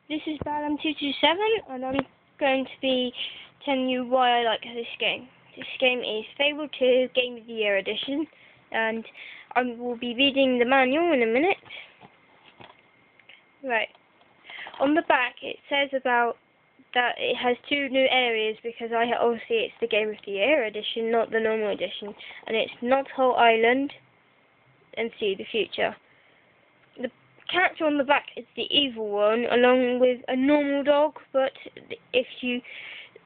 This is Balam227 and I'm going to be telling you why I like this game. This game is Fable 2 Game of the Year Edition, and I will be reading the manual in a minute. Right. On the back it says about that it has 2 new areas because obviously it's the Game of the Year Edition, not the normal edition, and it's Knothole Island and See the Future. The character on the back is the evil one, along with a normal dog, but if you,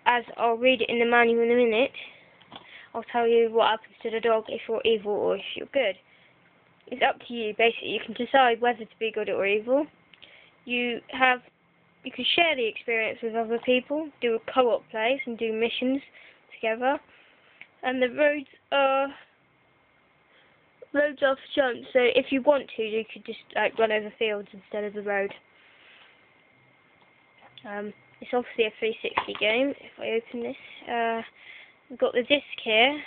as I'll read it in the manual in a minute, I'll tell you what happens to the dog if you're evil or if you're good. It's up to you, basically. You can decide whether to be good or evil. You can share the experience with other people, do a co-op place and do missions together. And the roads are for jumps, so if you want to, you could just run over fields instead of the road. It's obviously a 360 game. If I open this, we've got the disc here.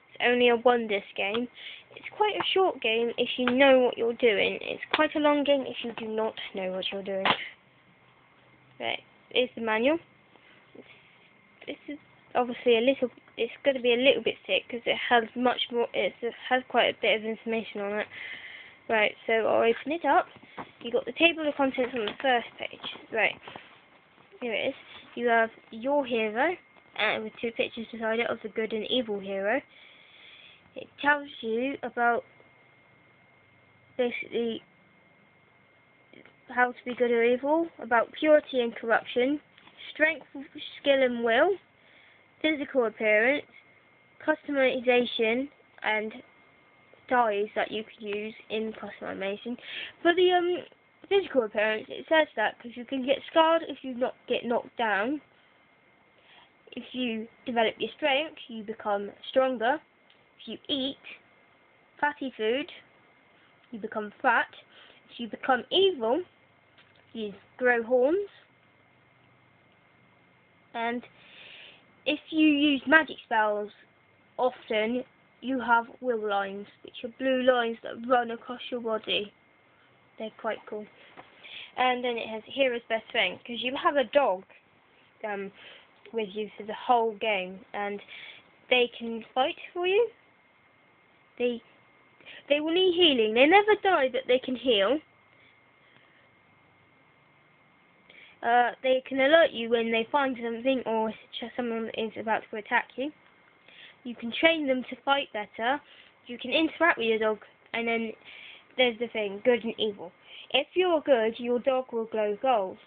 It's only a 1-disc game. It's quite a short game if you know what you're doing. It's quite a long game if you do not know what you're doing. Right, here's the manual. This is obviously it's going to be a little bit thick because it has much more. It has quite a bit of information on it. Right, so I'll open it up. You got the table of contents on the first page. Right, here it is. You have your hero, and with 2 pictures beside it of the good and evil hero. It tells you about basically how to be good or evil, about purity and corruption, strength, skill and will, physical appearance, customization, and dyes that you could use in customization. For the physical appearance, it says that because you can get scarred if you get knocked down. If you develop your strength, you become stronger. If you eat fatty food, you become fat. If you become evil, you grow horns. And if you use magic spells often, you have will lines, which are blue lines that run across your body. They're quite cool. And then it has Hero's Best Friend, because you have a dog with you for the whole game, and they can fight for you. They will need healing. They never die, but they can heal. They can alert you when they find something or someone is about to attack you. You can train them to fight better. You can interact with your dog, and then there's the thing, good and evil. If you're good, your dog will glow gold.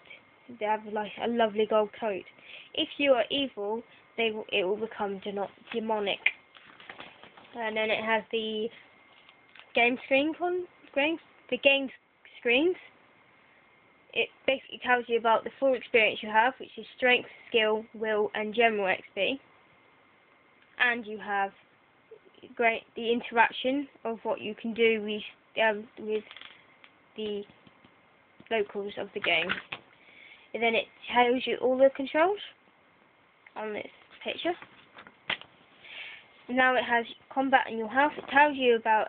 They have like a lovely gold coat. If you are evil, it will become demonic. And then it has the game screens. It basically tells you about the full experience you have, which is strength, skill, will, and general XP. And you have the interaction of what you can do with the locals of the game. And then it tells you all the controls on this picture. Now it has combat in your health. It tells you about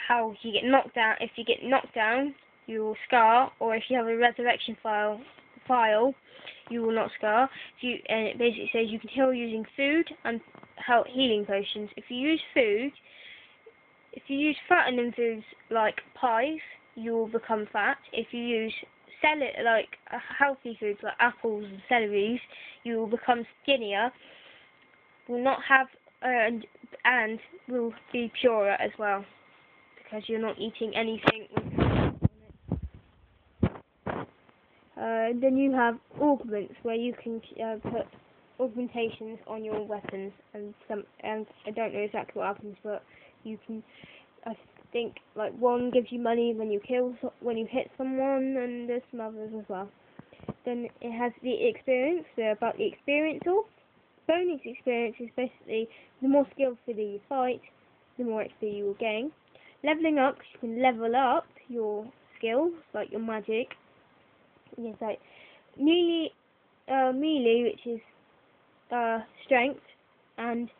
how you get knocked down. If you get knocked down, you will scar, or if you have a resurrection file, you will not scar. And it basically says you can heal using food and healing potions. If you use fattening foods like pies, you will become fat. If you use healthy foods like apples and celeries, you will become skinnier. Will not have and will be purer as well, because you're not eating anything with on it. Then you have augments, where you can put augmentations on your weapons, and I don't know exactly what happens, but you can. I think like one gives you money when you hit someone, and there's some others as well. Then it has the experience. About the experience of. Bonus experience is basically the more skillfully you fight, the more XP you will gain. Leveling up, you can level up your skills, like your magic. It's like melee, which is strength, and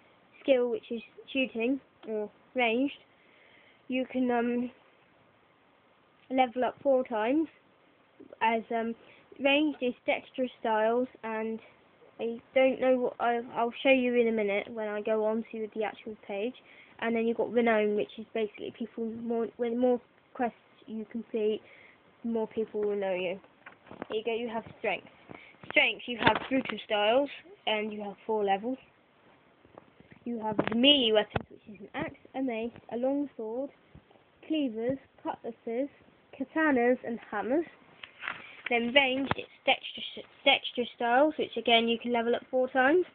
skill, which is shooting or ranged. You can level up 4 times. as ranged is dexterous styles, and I don't know what I'll show you in a minute when I go on to the actual page. And then you've got renown, which is basically when more quests you complete, more people will know you. Here you go. You have strength. Strength, you have brutal styles, and you have 4 levels. You have the melee weapons, which is an axe, a mace, a long sword, cleavers, cutlasses, katanas, and hammers. Then ranged, it's dexterous styles, which again you can level up 4 times.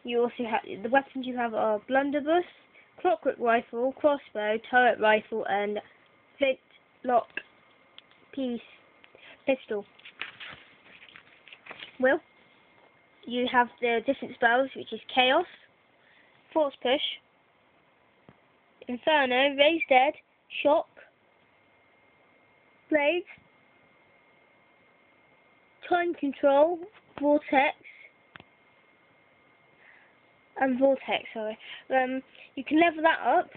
You also have the weapons you have are blunderbuss, clockwork rifle, crossbow, turret rifle, and flintlock pistol. Well, you have the different spells, which is chaos, force push, inferno, raise dead, shock, blades, time control, vortex, and vortex. You can level that up.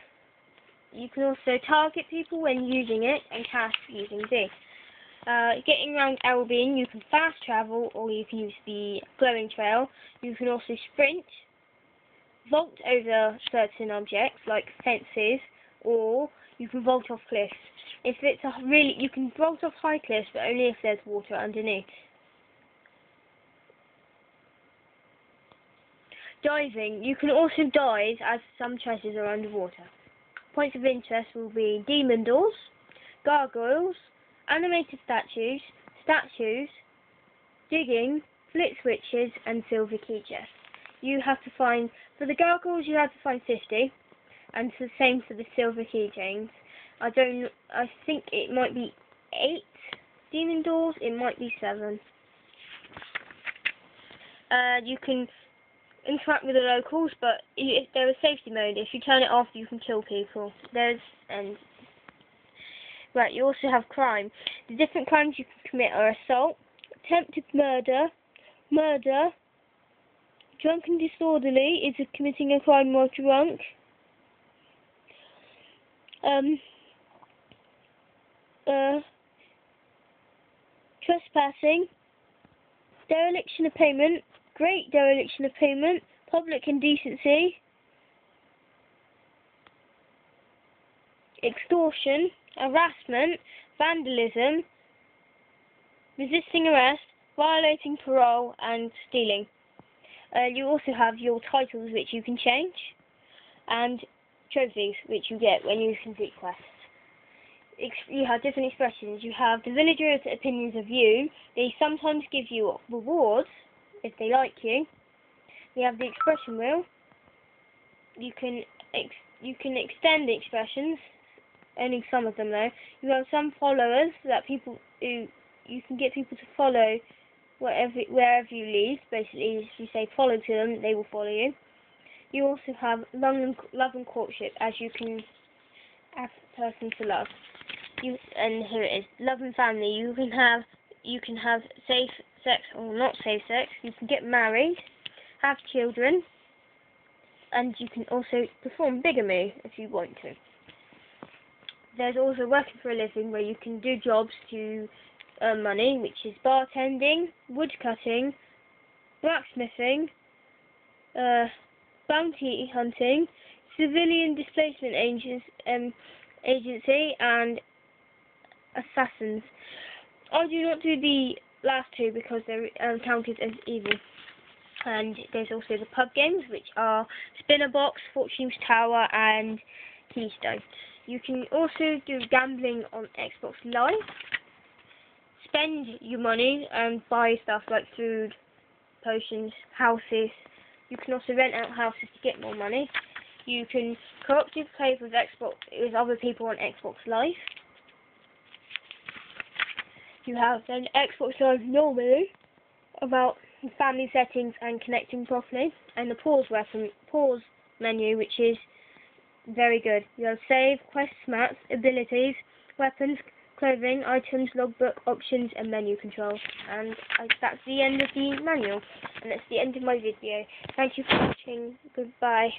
You can also target people when using it and cast using D. Getting around Albion, you can fast travel, or you can use the glowing trail. You can also sprint, vault over certain objects like fences, or you can vault off cliffs. If it's you can vault off high cliffs, but only if there's water underneath. Diving, you can also dive as some treasures are underwater. Points of interest will be demon doors, gargoyles, animated statues, digging, flit switches, and silver key chests. You have to find, for the gargoyles you have to find 50, and it's the same for the silver keychains. I think it might be 8 demon doors, it might be 7. You can interact with the locals, but there is safety mode. If you turn it off, you can kill people. Right, you also have crime. The different crimes you can commit are assault, attempted murder, drunk and disorderly is committing a crime while drunk, trespassing, dereliction of payment, great dereliction of payment, public indecency, extortion, harassment, vandalism, resisting arrest, violating parole, and stealing. You also have your titles, which you can change, and trophies, which you get when you complete quests. You have different expressions. You have the villagers' opinions of you. They sometimes give you rewards if they like you. You have the expression wheel. You can extend the expressions. Only some of them though. You have some followers that you can get people to follow wherever you lead. Basically, if you say follow to them, they will follow you. You also have love and courtship, as you can ask a person to love. And here it is, love and family. You can have safe sex or not safe sex. You can get married, have children, and you can also perform bigamy if you want to. There's also working for a living, where you can do jobs to earn money, which is bartending, woodcutting, blacksmithing, bounty hunting, civilian displacement agency, and assassins. I do not do the last two because they're counted as evil. And there's also the pub games, which are Spinner Box, Fortune's Tower, and Keystone. You can also do gambling on Xbox Live, spend your money and buy stuff like food, potions, houses. You can also rent out houses to get more money. You can co-operative play with other people on Xbox Live. You have then Xbox Live normally, about family settings and connecting properly, and the pause menu, which is very good. You have save, quests, maps, abilities, weapons, clothing, items, logbook, options, and menu control. And that's the end of the manual, and that's the end of my video. Thank you for watching. Goodbye.